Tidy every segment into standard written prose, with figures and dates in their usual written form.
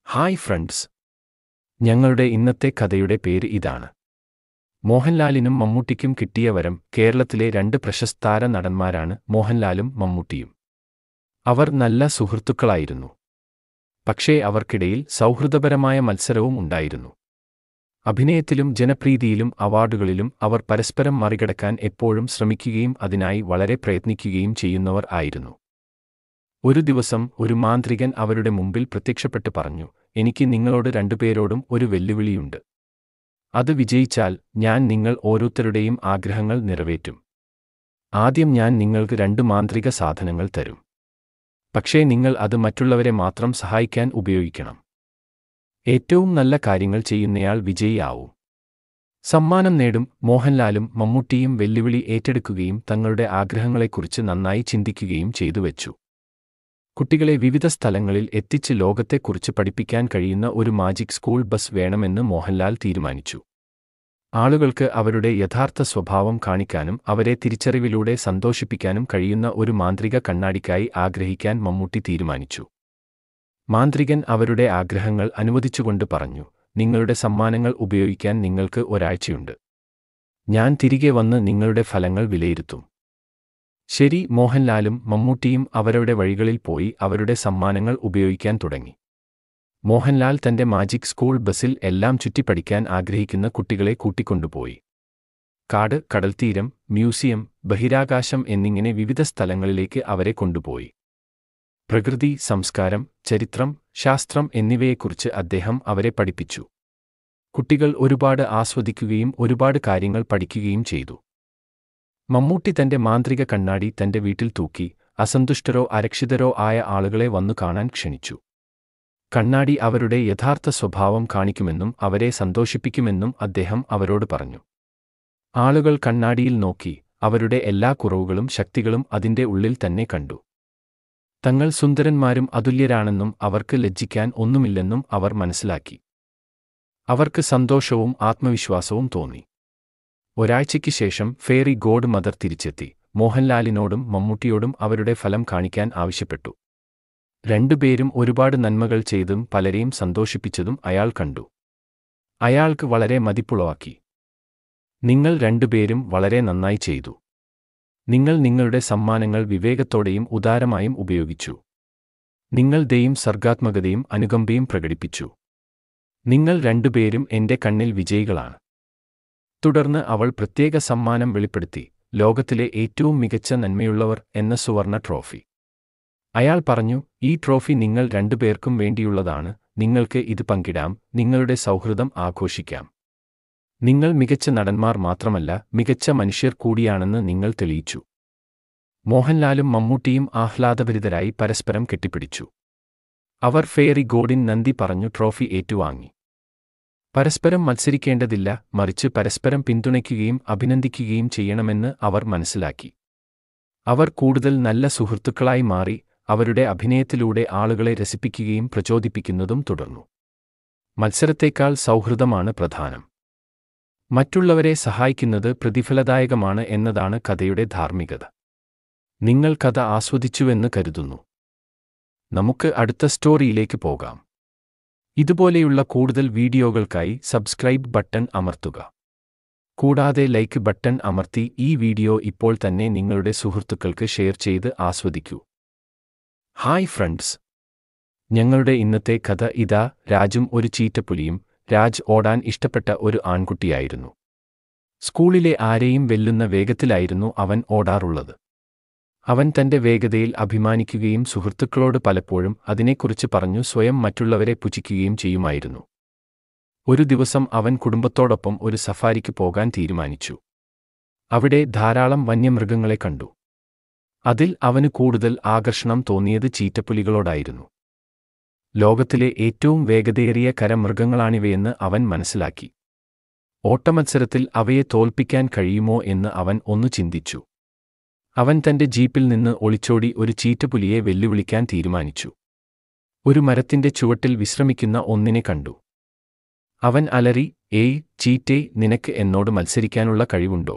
Hi friends, ഞങ്ങളുടെ ഇന്നത്തെ കഥയുടെ പേര് ഇതാണ്. മോഹൻലാലിനും മമ്മൂട്ടിക്കും കിട്ടിയ വരം. കേരളത്തിലെ രണ്ട് പ്രശസ്ത നടന്മാരാണ് മോഹൻലാലും മമ്മൂട്ടിയും. അവർ നല്ല സുഹൃത്തുക്കളായിരുന്നു. പക്ഷേ അവർക്കിടയിൽ സൗഹൃദപരമായ മത്സരവും ഉണ്ടായിരുന്നു. അഭിനയത്തിലും ജനപ്രീതിയിലും അവാർഡുകളിലും അവർ പരസ്പരം മറികടക്കാൻ എപ്പോഴും ശ്രമിക്കുകയും അതിനായി വളരെ പ്രയത്നിക്കുകയും ചെയ്യുന്നവർ ആയിരുന്നു. ഒരു ദിവസം ഒരു മാന്ത്രികൻ അവരുടെ മുമ്പിൽ പ്രത്യക്ഷപ്പെട്ട് പറഞ്ഞു, എനിക്ക് നിങ്ങളോട് രണ്ടുപേരോടും ഒരു വെല്ലുവിളിയുണ്ട്. അത് വിജയിച്ചാൽ ഞാൻ നിങ്ങൾ ഓരോരുത്തരുടെയും ആഗ്രഹങ്ങൾ നിറവേറ്റും. ആദ്യം ഞാൻ നിങ്ങൾക്ക് 2 മാന്ത്രിക സാധനങ്ങൾ തരും. പക്ഷേ നിങ്ങൾ അത് മറ്റുള്ളവരെ മാത്രം സഹായിക്കാൻ ഉപയോഗിക്കണം. ഏറ്റവും നല്ല കാര്യങ്ങൾ ചെയ്യുന്നയാൾ വിജയിയാവും. സമ്മാനം നേടും. മോഹൻലാലും മമ്മൂട്ടിയും വെല്ലുവിളി ഏറ്റെടുക്കുകയും തങ്ങളുടെ ആഗ്രഹങ്ങളെക്കുറിച്ച് നന്നായി ചിന്തിക്കുകയും ചെയ്തുവെച്ചു. കുട്ടികളെ വിവിധ സ്ഥലങ്ങളിൽ എത്തിച്ച് ലോകത്തെക്കുറിച്ച് പഠിപ്പിക്കാൻ കഴിയുന്ന ഒരു മാജിക് സ്കൂൾ ബസ് വേണമെന്ന് മോഹൻലാൽ തീരുമാനിച്ചു. ആളുകൾക്ക് അവരുടെ യഥാർത്ഥ സ്വഭാവം കാണിക്കാനും അവരെ തിരിച്ചറിവിലൂടെ സന്തോഷിപ്പിക്കാനും കഴിയുന്ന ഒരു മാന്ത്രിക കണ്ണാടിക്കായി ആഗ്രഹിക്കാൻ മമ്മൂട്ടി തീരുമാനിച്ചു. മാന്ത്രികൻ അവരുടെ ആഗ്രഹങ്ങൾ അനുവദിച്ചുകൊണ്ട് പറഞ്ഞു, നിങ്ങളുടെ സമ്മാനങ്ങൾ ഉപയോഗിക്കാൻ നിങ്ങൾക്ക് ഒരാഴ്ചയുണ്ട്. ഞാൻ തിരികെ വന്ന് നിങ്ങളുടെ ഫലങ്ങൾ വിലയിരുത്തും. ശരി. മോഹൻലാലും മമ്മൂട്ടിയും അവരുടെ വഴികളിൽ പോയി അവരുടെ സമ്മാനങ്ങൾ ഉപയോഗിക്കാൻ തുടങ്ങി. മോഹൻലാൽ തന്റെ മാജിക് സ്കൂൾ ബസിൽ എല്ലാം ചുറ്റിപ്പടിക്കാൻ ആഗ്രഹിക്കുന്ന കുട്ടികളെ കൂട്ടിക്കൊണ്ടുപോയി. കാട്, കടൽത്തീരം, മ്യൂസിയം, ബഹിരാകാശം എന്നിങ്ങനെ വിവിധ സ്ഥലങ്ങളിലേക്ക് അവരെ കൊണ്ടുപോയി. പ്രകൃതി, സംസ്കാരം, ചരിത്രം, ശാസ്ത്രം എന്നിവയെക്കുറിച്ച് അദ്ദേഹം അവരെ പഠിപ്പിച്ചു. കുട്ടികൾ ഒരുപാട് ആസ്വദിക്കുകയും ഒരുപാട് കാര്യങ്ങൾ പഠിക്കുകയും ചെയ്തു. മമ്മൂട്ടി തന്റെ മാന്ത്രിക കണ്ണാടി തന്റെ വീട്ടിൽ തൂക്കി അസന്തുഷ്ടരോ അരക്ഷിതരോ ആയ ആളുകളെ വന്നു കാണാൻ ക്ഷണിച്ചു. കണ്ണാടി അവരുടെ യഥാർത്ഥ സ്വഭാവം കാണിക്കുമെന്നും അവരെ സന്തോഷിപ്പിക്കുമെന്നും അദ്ദേഹം അവരോട് പറഞ്ഞു. ആളുകൾ കണ്ണാടിയിൽ നോക്കി അവരുടെ എല്ലാ കുറവുകളും ശക്തികളും അതിന്റെ ഉള്ളിൽ തന്നെ കണ്ടു. തങ്ങൾ സുന്ദരന്മാരും അതുല്യരാണെന്നും അവർക്ക് ലജ്ജിക്കാൻ ഒന്നുമില്ലെന്നും അവർ മനസ്സിലാക്കി. അവർക്ക് സന്തോഷവും ആത്മവിശ്വാസവും തോന്നി. ഒരാഴ്ചയ്ക്ക് ശേഷം ഫെയറി ഗോഡ് മദർ തിരിച്ചെത്തി. മോഹൻലാലിനോടും മമ്മൂട്ടിയോടും അവരുടെ ഫലം കാണിക്കാൻ ആവശ്യപ്പെട്ടു. രണ്ടുപേരും ഒരുപാട് നന്മകൾ ചെയ്തും പലരെയും സന്തോഷിപ്പിച്ചതും അയാൾ കണ്ടു. അയാൾക്ക് വളരെ മതിപ്പുളവാക്കി. നിങ്ങൾ രണ്ടുപേരും വളരെ നന്നായി ചെയ്തു. നിങ്ങൾ നിങ്ങളുടെ സമ്മാനങ്ങൾ വിവേകത്തോടെയും ഉദാരമായും ഉപയോഗിച്ചു. നിങ്ങൾ ദയയും സർഗ്ഗാത്മകതയും അനുകമ്പയും പ്രകടിപ്പിച്ചു. നിങ്ങൾ രണ്ടുപേരും എന്റെ കണ്ണിൽ വിജയികളാണ്. തുടർന്ന് അവൾ പ്രത്യേക സമ്മാനം വെളിപ്പെടുത്തി, ലോകത്തിലെ ഏറ്റവും മികച്ച നന്മയുള്ളവർ എന്ന സുവർണ ട്രോഫി. അയാൾ പറഞ്ഞു, ഈ ട്രോഫി നിങ്ങൾ രണ്ടുപേർക്കും വേണ്ടിയുള്ളതാണ്. നിങ്ങൾക്ക് ഇത് പങ്കിടാം, നിങ്ങളുടെ സൗഹൃദം ആഘോഷിക്കാം. നിങ്ങൾ മികച്ച നടന്മാർ മാത്രമല്ല, മികച്ച മനുഷ്യർ കൂടിയാണെന്ന് നിങ്ങൾ തെളിയിച്ചു. മോഹൻലാലും മമ്മൂട്ടിയും ആഹ്ലാദഭരിതരായി പരസ്പരം കെട്ടിപ്പിടിച്ചു. അവർ ഫെയറി ഗോഡിന് നന്ദി പറഞ്ഞു ട്രോഫി ഏറ്റുവാങ്ങി. പരസ്പരം മത്സരിക്കേണ്ടതില്ല, മറിച്ച് പരസ്പരം പിന്തുണയ്ക്കുകയും അഭിനന്ദിക്കുകയും ചെയ്യണമെന്ന് അവർ മനസ്സിലാക്കി. അവർ കൂടുതൽ നല്ല സുഹൃത്തുക്കളായി മാറി. അവരുടെ അഭിനയത്തിലൂടെ ആളുകളെ രസിപ്പിക്കുകയും പ്രചോദിപ്പിക്കുന്നതും തുടർന്നു. മത്സരത്തേക്കാൾ സൗഹൃദമാണ് പ്രധാനം. മറ്റുള്ളവരെ സഹായിക്കുന്നത് പ്രതിഫലദായകമാണ് എന്നതാണ് കഥയുടെ ധാർമ്മികത. നിങ്ങൾ കഥ ആസ്വദിച്ചുവെന്ന് കരുതുന്നു. നമുക്ക് അടുത്ത സ്റ്റോറിയിലേക്ക് പോകാം. ഇതുപോലെയുള്ള കൂടുതൽ വീഡിയോകൾക്കായി സബ്സ്ക്രൈബ് ബട്ടൺ അമർത്തുക. കൂടാതെ ലൈക്ക് ബട്ടൺ അമർത്തി ഈ വീഡിയോ ഇപ്പോൾ തന്നെ നിങ്ങളുടെ സുഹൃത്തുക്കൾക്ക് ഷെയർ ചെയ്ത് ആസ്വദിക്കൂ. ഹായ് ഫ്രണ്ട്സ്, ഞങ്ങളുടെ ഇന്നത്തെ കഥ ഇതാ. രാജും ഒരു ചീറ്റപ്പുലിയും. രാജ് ഓടാൻ ഇഷ്ടപ്പെട്ട ഒരു ആൺകുട്ടിയായിരുന്നു. സ്കൂളിലെ ആരെയും വെല്ലുന്ന വേഗത്തിലായിരുന്നു അവൻ ഓടാറുള്ളത്. അവൻ തന്റെ വേഗതയിൽ അഭിമാനിക്കുകയും സുഹൃത്തുക്കളോട് പലപ്പോഴും അതിനെക്കുറിച്ച് പറഞ്ഞു സ്വയം മറ്റുള്ളവരെ പുച്ഛിക്കുകയും ചെയ്യുമായിരുന്നു. ഒരു ദിവസം അവൻ കുടുംബത്തോടൊപ്പം ഒരു സഫാരിക്ക് പോകാൻ തീരുമാനിച്ചു. അവിടെ ധാരാളം വന്യമൃഗങ്ങളെ കണ്ടു. അതിൽ അവന് കൂടുതൽ ആകർഷണം തോന്നിയത് ചീറ്റപ്പുലികളോടായിരുന്നു. ലോകത്തിലെ ഏറ്റവും വേഗതയേറിയ കരമൃഗങ്ങളാണിവയെന്ന് അവൻ മനസ്സിലാക്കി. ഓട്ടമത്സരത്തിൽ അവയെ തോൽപ്പിക്കാൻ കഴിയുമോ എന്ന് അവൻ ഒന്ന് ചിന്തിച്ചു. അവൻ തന്റെ ജീപ്പിൽ നിന്ന് ഒളിച്ചോടി ഒരു ചീറ്റപ്പുലിയെ വെല്ലുവിളിക്കാൻ തീരുമാനിച്ചു. ഒരു മരത്തിന്റെ ചുവട്ടിൽ വിശ്രമിക്കുന്ന ഒന്നിനെ കണ്ടു. അവൻ അലറി, ഏയ് ചീറ്റേ, നിനക്ക് എന്നോട് മത്സരിക്കാനുള്ള കഴിവുണ്ടോ?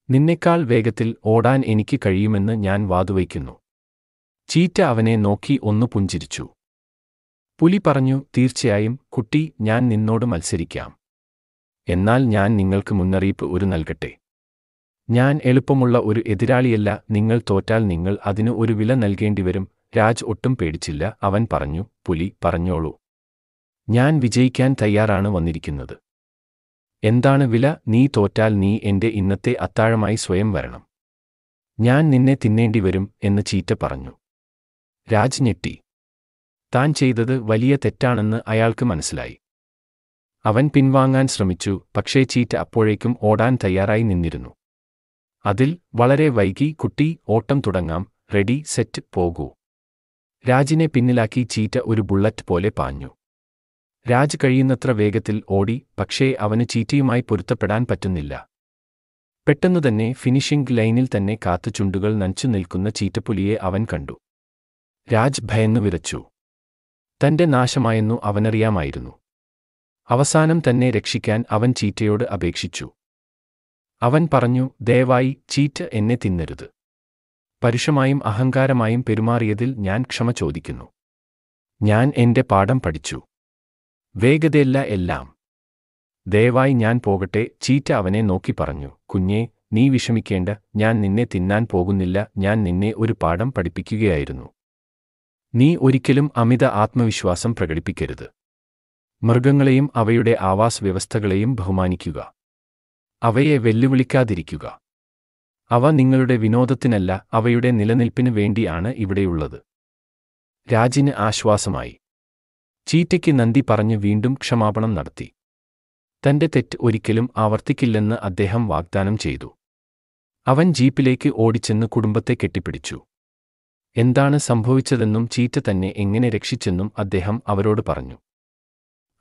നിന്നെക്കാൾ വേഗത്തിൽ ഓടാൻ എനിക്ക് കഴിയുമെന്ന് ഞാൻ വാതുവയ്ക്കുന്നു. ചീറ്റ അവനെ നോക്കി ഒന്ന് പുഞ്ചിരിച്ചു. പുലി പറഞ്ഞു, തീർച്ചയായും കുട്ടി, ഞാൻ നിന്നോട് മത്സരിക്കാം. എന്നാൽ ഞാൻ നിങ്ങൾക്ക് മുന്നറിയിപ്പ് നൽകട്ടെ. ഞാൻ എളുപ്പമുള്ള ഒരു എതിരാളിയല്ല. നിങ്ങൾ തോറ്റാൽ നിങ്ങൾ അതിന് ഒരു വില നൽകേണ്ടിവരും. രാജ് ഒട്ടും പേടിച്ചില്ല. അവൻ പറഞ്ഞു, പുലി, പറഞ്ഞോളൂ. ഞാൻ വിജയിക്കാൻ തയ്യാറാണ് വന്നിരിക്കുന്നത്. എന്താണ് വില? നീ തോറ്റാൽ നീ എന്റെ ഇന്നത്തെ അത്താഴമായി സ്വയം വരണം. ഞാൻ നിന്നെ തിന്നേണ്ടിവരും എന്ന് ചീറ്റ പറഞ്ഞു. രാജ് ഞെട്ടി. താൻ ചെയ്തത് വലിയ തെറ്റാണെന്ന് അയാൾക്ക് മനസ്സിലായി. അവൻ പിൻവാങ്ങാൻ ശ്രമിച്ചു, പക്ഷേ ചീറ്റ അപ്പോഴേക്കും ഓടാൻ തയ്യാറായി നിന്നിരുന്നു. അതിൽ വളരെ വൈകി. കുട്ടി, ഓട്ടം തുടങ്ങാം. റെഡി, സെറ്റ്, പോകൂ. രാജിനെ പിന്നിലാക്കി ചീറ്റ ഒരു ബുള്ളറ്റ് പോലെ പാഞ്ഞു. രാജ് കഴിയുന്നത്ര വേഗത്തിൽ ഓടി, പക്ഷേ അവന് ചീറ്റയുമായി പൊരുത്തപ്പെടാൻ പറ്റുന്നില്ല. പെട്ടെന്നുതന്നെ ഫിനിഷിംഗ് ലൈനിൽ തന്നെ കാത്തു ചുണ്ടുകൾ നനച്ചു നിൽക്കുന്ന ചീറ്റപ്പുലിയെ അവൻ കണ്ടു. രാജ് ഭയന്നു വിറച്ചു. തന്റെ നാശമായെന്നു അവനറിയാമായിരുന്നു. അവസാനം തന്നെ രക്ഷിക്കാൻ അവൻ ചീറ്റയോട് അപേക്ഷിച്ചു. അവൻ പറഞ്ഞു, ദയവായി ചീറ്റ, എന്നെ തിന്നരുത്. പരുഷമായും അഹങ്കാരമായും പെരുമാറിയതിൽ ഞാൻ ക്ഷമ ചോദിക്കുന്നു. ഞാൻ എന്റെ പാഠം പഠിച്ചു. വേഗതയല്ല എല്ലാം. ദയവായി ഞാൻ പോകട്ടെ. ചീറ്റ അവനെ നോക്കി പറഞ്ഞു, കുഞ്ഞേ, നീ വിഷമിക്കേണ്ട. ഞാൻ നിന്നെ തിന്നാൻ പോകുന്നില്ല. ഞാൻ നിന്നെ ഒരു പാഠം പഠിപ്പിക്കുകയായിരുന്നു. നീ ഒരിക്കലും അമിത ആത്മവിശ്വാസം പ്രകടിപ്പിക്കരുത്. മൃഗങ്ങളെയും അവയുടെ ആവാസ വ്യവസ്ഥകളെയും ബഹുമാനിക്കുക. അവയെ വെല്ലുവിളിക്കാതിരിക്കുക. അവ നിങ്ങളുടെ വിനോദത്തിനല്ല, അവയുടെ നിലനിൽപ്പിന് വേണ്ടിയാണ് ഇവിടെയുള്ളത്. രാജിന് ആശ്വാസമായി. ചീറ്റയ്ക്ക് നന്ദി പറഞ്ഞ് വീണ്ടും ക്ഷമാപണം നടത്തി. തന്റെ തെറ്റ് ഒരിക്കലും ആവർത്തിക്കില്ലെന്ന് അദ്ദേഹം വാഗ്ദാനം ചെയ്തു. അവൻ ജീപ്പിലേക്ക് ഓടിച്ചെന്ന് കുടുംബത്തെ കെട്ടിപ്പിടിച്ചു. എന്താണ് സംഭവിച്ചതെന്നും ചീറ്റ തന്നെ എങ്ങനെ രക്ഷിച്ചെന്നും അദ്ദേഹം അവരോട് പറഞ്ഞു.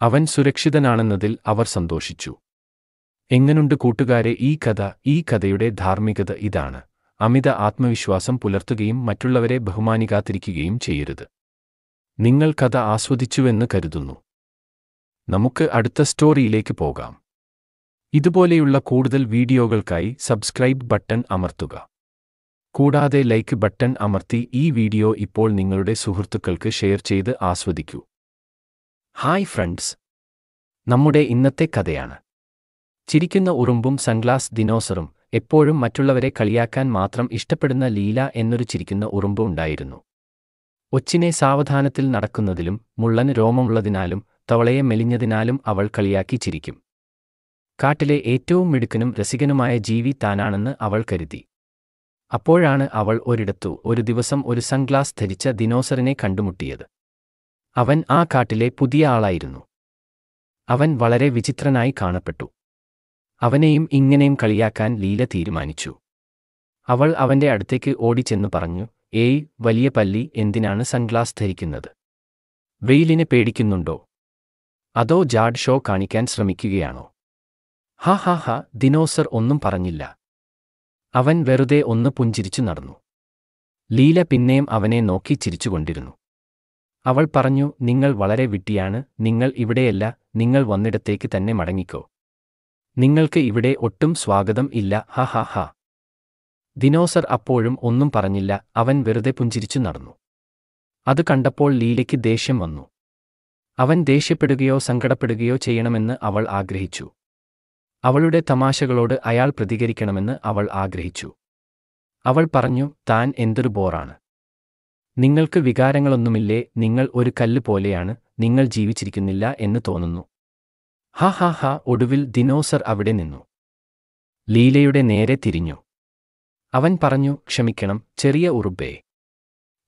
അവൻ സുരക്ഷിതനാണെന്നതിൽ അവർ സന്തോഷിച്ചു. എങ്ങനുണ്ട് കൂട്ടുകാരെ ഈ കഥയുടെ ധാർമ്മികത ഇതാണ്: അമിത ആത്മവിശ്വാസം പുലർത്തുകയും മറ്റുള്ളവരെ ബഹുമാനിക്കാതിരിക്കുകയും ചെയ്യരുത്. നിങ്ങൾ കഥ ആസ്വദിച്ചുവെന്ന് കരുതുന്നു. നമുക്ക് അടുത്ത സ്റ്റോറിയിലേക്ക് പോകാം. ഇതുപോലെയുള്ള കൂടുതൽ വീഡിയോകൾക്കായി സബ്സ്ക്രൈബ് ബട്ടൺ അമർത്തുക. കൂടാതെ ലൈക്ക് ബട്ടൺ അമർത്തി ഈ വീഡിയോ ഇപ്പോൾ നിങ്ങളുടെ സുഹൃത്തുക്കൾക്ക് ഷെയർ ചെയ്ത് ആസ്വദിക്കൂ. ഹായ് ഫ്രണ്ട്സ്, നമ്മുടെ ഇന്നത്തെ കഥയാണ് ചിരിക്കുന്ന ഉറുമ്പും സൺഗ്ലാസ് ദിനോസറും. എപ്പോഴും മറ്റുള്ളവരെ കളിയാക്കാൻ മാത്രം ഇഷ്ടപ്പെടുന്ന ലീല എന്നൊരു ചിരിക്കുന്ന ഉറുമ്പ് ഉണ്ടായിരുന്നു. ഒച്ചിനെ സാവധാനത്തിൽ നടക്കുന്നതിലും മുള്ളന് രോമമുള്ളതിനാലും തവളയെ മെലിഞ്ഞതിനാലും അവൾ കളിയാക്കി ചിരിക്കും. കാട്ടിലെ ഏറ്റവും മിടുക്കനും രസികനുമായ ജീവി താനാണെന്ന് അവൾ കരുതി. അപ്പോഴാണ് അവൾ ഒരിടത്തു ഒരു ദിവസം ഒരു സൺഗ്ലാസ് ധരിച്ച ദിനോസറിനെ കണ്ടുമുട്ടിയത്. അവൻ ആ കാട്ടിലെ പുതിയ ആളായിരുന്നു. അവൻ വളരെ വിചിത്രനായി കാണപ്പെട്ടു. അവനെയും ഇങ്ങനെയും കളിയാക്കാൻ ലീല തീരുമാനിച്ചു. അവൾ അവന്റെ അടുത്തേക്ക് ഓടിച്ചെന്ന് പറഞ്ഞു, ഏയ് വലിയ പല്ലി, എന്തിനാണ് സൺഗ്ലാസ് ധരിക്കുന്നത്? വെയിലിനെ പേടിക്കുന്നുണ്ടോ? അതോ ജാഡ് ഷോ കാണിക്കാൻ ശ്രമിക്കുകയാണോ? ഹാ ഹാ ഹാ. ദിനോസർ ഒന്നും പറഞ്ഞില്ല. അവൻ വെറുതെ ഒന്ന് പുഞ്ചിരിച്ചു നടന്നു. ലീല പിന്നെയും അവനെ നോക്കി ചിരിച്ചുകൊണ്ടിരുന്നു. അവൾ പറഞ്ഞു, നിങ്ങൾ വളരെ വിഡ്ഢിയാണ്. നിങ്ങൾ ഇവിടെയല്ല. നിങ്ങൾ വന്നിടത്തേക്ക് തന്നെ മടങ്ങിക്കോ. നിങ്ങൾക്ക് ഇവിടെ ഒട്ടും സ്വാഗതം ഇല്ല. ഹാ ഹാ ഹാ. ദിനോസർ അപ്പോഴും ഒന്നും പറഞ്ഞില്ല. അവൻ വെറുതെ പുഞ്ചിരിച്ചു നടന്നു. അത് കണ്ടപ്പോൾ ലീലയ്ക്ക് ദേഷ്യം വന്നു. അവൻ ദേഷ്യപ്പെടുകയോ സങ്കടപ്പെടുകയോ ചെയ്യണമെന്ന് അവൾ ആഗ്രഹിച്ചു. അവളുടെ തമാശകളോട് അയാൾ പ്രതികരിക്കണമെന്ന് അവൾ ആഗ്രഹിച്ചു. അവൾ പറഞ്ഞു, താൻ എന്തൊരു ബോറാണ്. നിങ്ങൾക്ക് വികാരങ്ങളൊന്നുമില്ലേ? നിങ്ങൾ ഒരു കല്ല് പോലെയാണ്. നിങ്ങൾ ജീവിച്ചിരിക്കുന്നില്ല എന്ന് തോന്നുന്നു. ഹാ ഹാ ഹാ. ഒടുവിൽ ദിനോസർ അവിടെ നിന്നു. ലീലയുടെ നേരെ തിരിഞ്ഞു. അവൻ പറഞ്ഞു, ക്ഷമിക്കണം ചെറിയ ഉറുമ്പേ.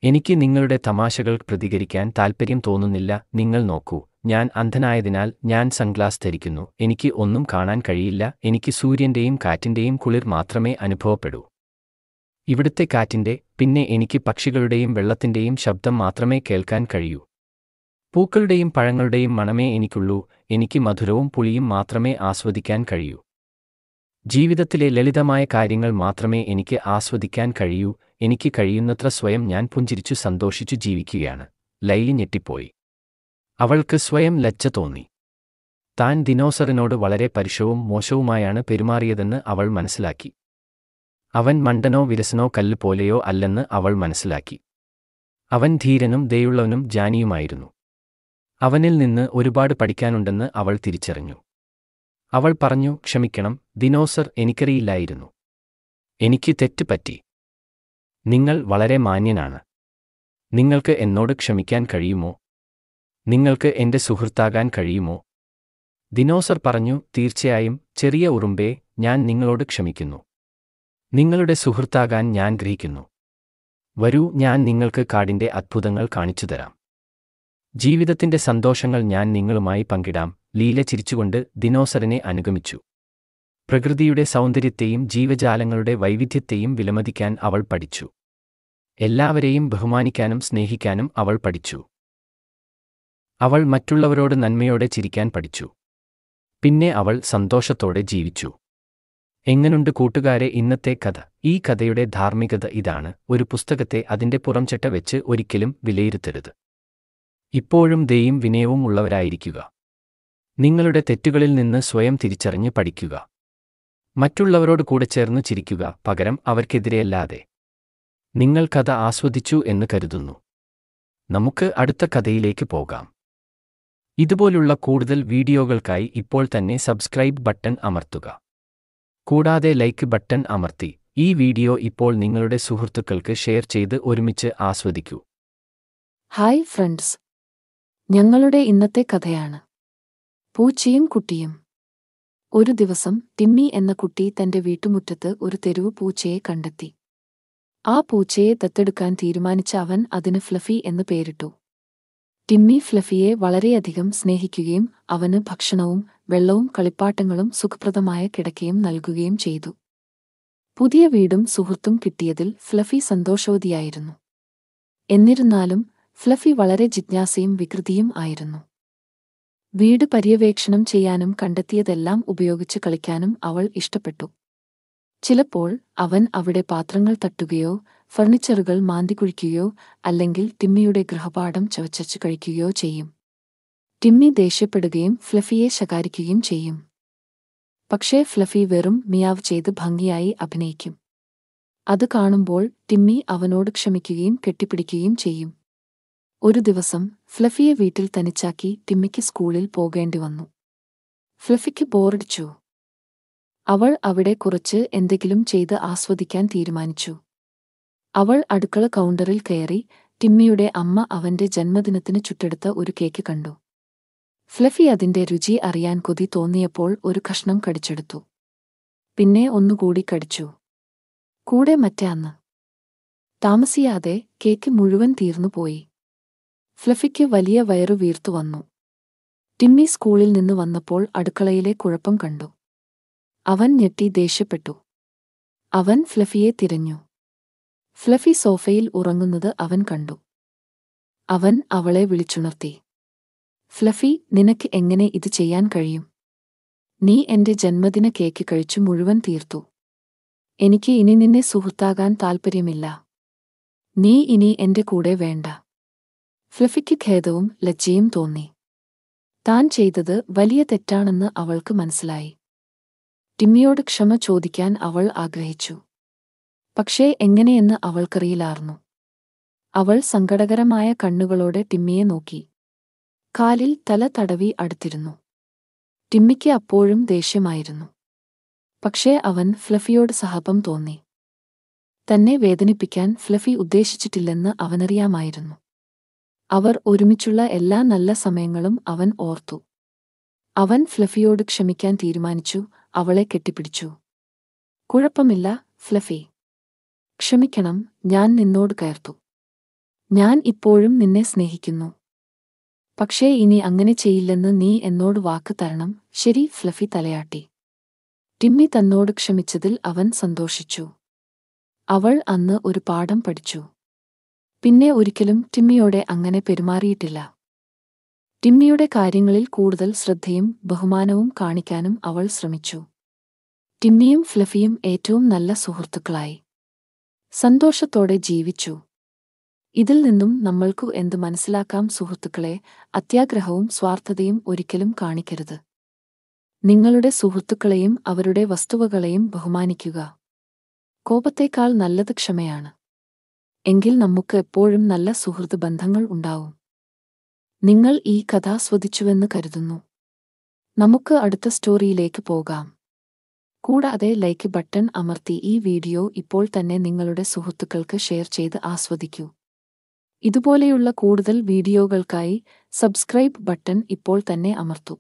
എനിക്ക് നിങ്ങളുടെ തമാശകൾ പ്രതികരിക്കാൻ താൽപ്പര്യം തോന്നുന്നില്ല. നിങ്ങൾ നോക്കൂ, ഞാൻ അന്ധനായതിനാൽ ഞാൻ സൺഗ്ലാസ് ധരിക്കുന്നു. എനിക്ക് ഒന്നും കാണാൻ കഴിയില്ല. എനിക്ക് സൂര്യന്റെയും കാറ്റിന്റെയും കുളിർ മാത്രമേ അനുഭവപ്പെടൂ. ഇവിടുത്തെ കാറ്റിന്റെ, പിന്നെ എനിക്ക് പക്ഷികളുടെയും വെള്ളത്തിന്റെയും ശബ്ദം മാത്രമേ കേൾക്കാൻ കഴിയൂ. പൂക്കളുടെയും പഴങ്ങളുടെയും മണമേ എനിക്കുള്ളൂ. എനിക്ക് മധുരവും പുളിയും മാത്രമേ ആസ്വദിക്കാൻ കഴിയൂ. ജീവിതത്തിലെ ലളിതമായ കാര്യങ്ങൾ മാത്രമേ എനിക്ക് ആസ്വദിക്കാൻ കഴിയൂ. എനിക്ക് കഴിയുന്നത്ര സ്വയം ഞാൻ പുഞ്ചിരിച്ചു സന്തോഷിച്ചു ജീവിക്കുകയാണ്. ലൈലി ഞെട്ടിപ്പോയി. അവൾക്ക് സ്വയം ലജ്ജ തോന്നി. താൻ ദിനോസറിനോട് വളരെ പരുഷവും മോശവുമായാണ് പെരുമാറിയതെന്ന് അവൾ മനസ്സിലാക്കി. അവൻ മണ്ടനോ വിരസനോ കല്ല് പോലെയോ അല്ലെന്ന് അവൾ മനസ്സിലാക്കി. അവൻ ധീരനും ദയുള്ളവനും ജാനിയുമായിരുന്നു. അവനിൽ നിന്ന് ഒരുപാട് പഠിക്കാനുണ്ടെന്ന് അവൾ തിരിച്ചറിഞ്ഞു. അവൾ പറഞ്ഞു, ക്ഷമിക്കണം ദിനോസർ, എനിക്കറിയില്ലായിരുന്നു. എനിക്ക് തെറ്റ് പറ്റി. നിങ്ങൾ വളരെ മാന്യനാണ്. നിങ്ങൾക്ക് എന്നോട് ക്ഷമിക്കാൻ കഴിയുമോ? നിങ്ങൾക്ക് എന്റെ സുഹൃത്താകാൻ കഴിയുമോ? ദിനോസർ പറഞ്ഞു, തീർച്ചയായും ചെറിയ ഉറുമ്പേ, ഞാൻ നിങ്ങളോട് ക്ഷമിക്കുന്നു. നിങ്ങളുടെ സുഹൃത്താകാൻ ഞാൻ ഗ്രഹിക്കുന്നു. വരൂ, ഞാൻ നിങ്ങൾക്ക് കാടിന്റെ അത്ഭുതങ്ങൾ കാണിച്ചുതരാം. ജീവിതത്തിന്റെ സന്തോഷങ്ങൾ ഞാൻ നിങ്ങളുമായി പങ്കിടാം. ലീല ചിരിച്ചുകൊണ്ട് ദിനോസറിനെ അനുഗമിച്ചു. പ്രകൃതിയുടെ സൗന്ദര്യത്തെയും ജീവജാലങ്ങളുടെ വൈവിധ്യത്തെയും വിലമതിക്കാൻ അവൾ പഠിച്ചു. എല്ലാവരെയും ബഹുമാനിക്കാനും സ്നേഹിക്കാനും അവൾ പഠിച്ചു. അവൾ മറ്റുള്ളവരോട് നന്മയോടെ ചിരിക്കാൻ പഠിച്ചു. പിന്നെ അവൾ സന്തോഷത്തോടെ ജീവിച്ചു. എങ്ങനുണ്ട് കൂട്ടുകാരെ ഇന്നത്തെ കഥ? ഈ കഥയുടെ ധാർമ്മികത ഇതാണ്: ഒരു പുസ്തകത്തെ അതിന്റെ പുറംചട്ട വെച്ച് ഒരിക്കലും വിലയിരുത്തരുത്. ഇപ്പോഴും ദയയും വിനയവും ഉള്ളവരായിരിക്കുക. നിങ്ങളുടെ തെറ്റുകളിൽ നിന്ന് സ്വയം തിരിച്ചറിഞ്ഞ് പഠിക്കുക. മറ്റുള്ളവരോട് കൂടെ ചേർന്ന് ചിരിക്കുക, പകരം അവർക്കെതിരെയല്ലാതെ. നിങ്ങൾ കഥ ആസ്വദിച്ചു എന്ന് കരുതുന്നു. നമുക്ക് അടുത്ത കഥയിലേക്ക് പോകാം. ഇതുപോലുള്ള കൂടുതൽ വീഡിയോകൾക്കായി ഇപ്പോൾ തന്നെ സബ്സ്ക്രൈബ് ബട്ടൺ അമർത്തുക. കൂടാതെ ലൈക്ക് ബട്ടൺ അമർത്തി ഈ വീഡിയോ ഇപ്പോൾ നിങ്ങളുടെ സുഹൃത്തുക്കൾക്ക് ഷെയർ ചെയ്ത് ഒരുമിച്ച് ആസ്വദിക്കൂ. ഹായ് ഫ്രണ്ട്സ്, ഞങ്ങളുടെ ഇന്നത്തെ കഥയാണ് പൂച്ചയും കുട്ടിയും. ഒരു ദിവസം ടിമ്മി എന്ന കുട്ടി തന്റെ വീട്ടുമുറ്റത്ത് ഒരു തെരുവ് പൂച്ചയെ കണ്ടെത്തി. ആ പൂച്ചയെ ദത്തെടുക്കാൻ തീരുമാനിച്ച അവൻ അതിന് ഫ്ലഫി എന്ന് പേരിട്ടു. ടിമ്മി ഫ്ലഫിയെ വളരെയധികം സ്നേഹിക്കുകയും അവന് ഭക്ഷണവും വെള്ളവും കളിപ്പാട്ടങ്ങളും സുഖപ്രദമായ കിടക്കയും നൽകുകയും ചെയ്തു. പുതിയ വീടും സുഹൃത്തും കിട്ടിയതിൽ ഫ്ലഫി സന്തോഷവതിയായിരുന്നു. എന്നിരുന്നാലും ഫ്ലഫി വളരെ ജിജ്ഞാസയും വികൃതിയും ആയിരുന്നു. വീട് പര്യവേക്ഷണം ചെയ്യാനും കണ്ടെത്തിയതെല്ലാം ഉപയോഗിച്ച് കളിക്കാനും അവൾ ഇഷ്ടപ്പെട്ടു. ചിലപ്പോൾ അവൻ അവിടെ പാത്രങ്ങൾ തട്ടുകയോ ഫർണിച്ചറുകൾ മാന്തിക്കുഴിക്കുകയോ അല്ലെങ്കിൽ ടിമ്മിയുടെ ഗൃഹപാഠം ചവച്ചച്ച് കഴിക്കുകയോ ചെയ്യും. ടിമ്മി ദേഷ്യപ്പെടുകയും ഫ്ലഫിയെ ശകാരിക്കുകയും ചെയ്യും. പക്ഷേ ഫ്ലഫി വെറും മിയാവ് ചെയ്ത് ഭംഗിയായി അഭിനയിക്കും. അത് കാണുമ്പോൾ ടിമ്മി അവനോട് ക്ഷമിക്കുകയും കെട്ടിപ്പിടിക്കുകയും ചെയ്യും. ഒരു ദിവസം ഫ്ലഫിയെ വീട്ടിൽ തനിച്ചാക്കി ടിമ്മിക്ക് സ്കൂളിൽ പോകേണ്ടി വന്നു. ഫ്ലഫിക്ക് ബോറടിച്ചു. അവൾ അവിടെ കുറച്ച് എന്തെങ്കിലും ചെയ്ത് ആസ്വദിക്കാൻ തീരുമാനിച്ചു. അവൾ അടുക്കള കൗണ്ടറിൽ കയറി ടിമ്മിയുടെ അമ്മ അവന്റെ ജന്മദിനത്തിന് ചുട്ടെടുത്ത ഒരു കേക്ക് കണ്ടു. ഫ്ലഫി അതിന്റെ രുചി അറിയാൻ കൊതി തോന്നിയപ്പോൾ ഒരു കഷ്ണം കടിച്ചെടുത്തു. പിന്നെ ഒന്നുകൂടി കടിച്ചു. കൂടെ മറ്റേ അന്ന്. താമസിയാതെ കേക്ക് മുഴുവൻ തീർന്നുപോയി. ഫ്ലഫിക്ക് വലിയ വയറു വീർത്തു വന്നു. ടിമ്മി സ്കൂളിൽ നിന്ന് വന്നപ്പോൾ അടുക്കളയിലെ കുഴപ്പം കണ്ടു. അവൻ ഞെട്ടി ദേഷ്യപ്പെട്ടു. അവൻ ഫ്ലഫിയെ തിരഞ്ഞു. ഫ്ലഫി സോഫയിൽ ഉറങ്ങുന്നത് അവൻ കണ്ടു. അവൻ അവളെ വിളിച്ചുണർത്തി. ഫ്ലഫി, നിനക്ക് എങ്ങനെ ഇത് ചെയ്യാൻ കഴിയും? നീ എന്റെ ജന്മദിന കേക്ക് കഴിച്ചു മുഴുവൻ തീർത്തു. എനിക്ക് ഇനി നിന്നെ സുഹൃത്താകാൻ താൽപ്പര്യമില്ല. നീ ഇനി എന്റെ കൂടെ വേണ്ട. ഫ്ലഫിക്ക് ഖേദവും ലജ്ജയും തോന്നി. താൻ ചെയ്തത് വലിയ തെറ്റാണെന്ന് അവൾക്ക് മനസ്സിലായി. ടിമ്മിയോട് ക്ഷമ ചോദിക്കാൻ അവൾ ആഗ്രഹിച്ചു. പക്ഷേ എങ്ങനെയെന്ന് അവൾക്കറിയില്ലായിരുന്നു. അവൾ സങ്കടകരമായ കണ്ണുകളോടെ ടിമ്മിയെ നോക്കി. കാലിൽ തല തടവി അടുത്തിരുന്നു. ടിമ്മിക്ക് അപ്പോഴും ദേഷ്യമായിരുന്നു. പക്ഷേ അവൻ ഫ്ലഫിയോട് സഹപം തോന്നി. തന്നെ വേദനിപ്പിക്കാൻ ഫ്ലഫി ഉദ്ദേശിച്ചിട്ടില്ലെന്ന് അവനറിയാമായിരുന്നു. അവർ ഒരുമിച്ചുള്ള എല്ലാ നല്ല സമയങ്ങളും അവൻ ഓർത്തു. അവൻ ഫ്ലഫിയോട് ക്ഷമിക്കാൻ തീരുമാനിച്ചു. അവളെ കെട്ടിപ്പിടിച്ചു. കുഴപ്പമില്ല ഫ്ലഫി. ക്ഷമിക്കണം, ഞാൻ നിന്നോട് കയർത്തു. ഞാൻ ഇപ്പോഴും നിന്നെ സ്നേഹിക്കുന്നു. പക്ഷേ ഇനി അങ്ങനെ ചെയ്യില്ലെന്ന് നീ എന്നോട് വാക്ക് തരണം. ശരി, ഫ്ലഫി തലയാട്ടി. ടിമ്മി തന്നോട് ക്ഷമിച്ചതിൽ അവൻ സന്തോഷിച്ചു. അവൾ അന്ന് ഒരു പാഠം പഠിച്ചു. പിന്നെ ഒരിക്കലും ടിമ്മിയോടെ അങ്ങനെ പെരുമാറിയിട്ടില്ല. ടിമ്മിയുടെ കാര്യങ്ങളിൽ കൂടുതൽ ശ്രദ്ധയും ബഹുമാനവും കാണിക്കാനും അവൾ ശ്രമിച്ചു. ടിമ്മിയും ഫ്ലഫിയും ഏറ്റവും നല്ല സുഹൃത്തുക്കളായി സന്തോഷത്തോടെ ജീവിച്ചു. ഇതിൽ നിന്നും നമ്മൾക്കു എന്ത് മനസ്സിലാക്കാം? സുഹൃത്തുക്കളെ, അത്യാഗ്രഹവും സ്വാർത്ഥതയും ഒരിക്കലും കാണിക്കരുത്. നിങ്ങളുടെ സുഹൃത്തുക്കളെയും അവരുടെ വസ്തുവകളെയും ബഹുമാനിക്കുക. കോപത്തേക്കാൾ നല്ലത് ക്ഷമയാണ്. എങ്കിൽ നമുക്ക് എപ്പോഴും നല്ല സുഹൃത്ത് ബന്ധങ്ങൾ ഉണ്ടാവും. നിങ്ങൾ ഈ കഥ ആസ്വദിച്ചുവെന്ന് കരുതുന്നു. നമുക്ക് അടുത്ത സ്റ്റോറിയിലേക്ക് പോകാം. കൂടാതെ ലൈക്ക് ബട്ടൺ അമർത്തി ഈ വീഡിയോ ഇപ്പോൾ തന്നെ നിങ്ങളുടെ സുഹൃത്തുക്കൾക്ക് ഷെയർ ചെയ്ത് ആസ്വദിക്കൂ. ഇതുപോലെയുള്ള കൂടുതൽ വീഡിയോകൾക്കായി സബ്സ്ക്രൈബ് ബട്ടൺ ഇപ്പോൾ തന്നെ അമർത്തൂ.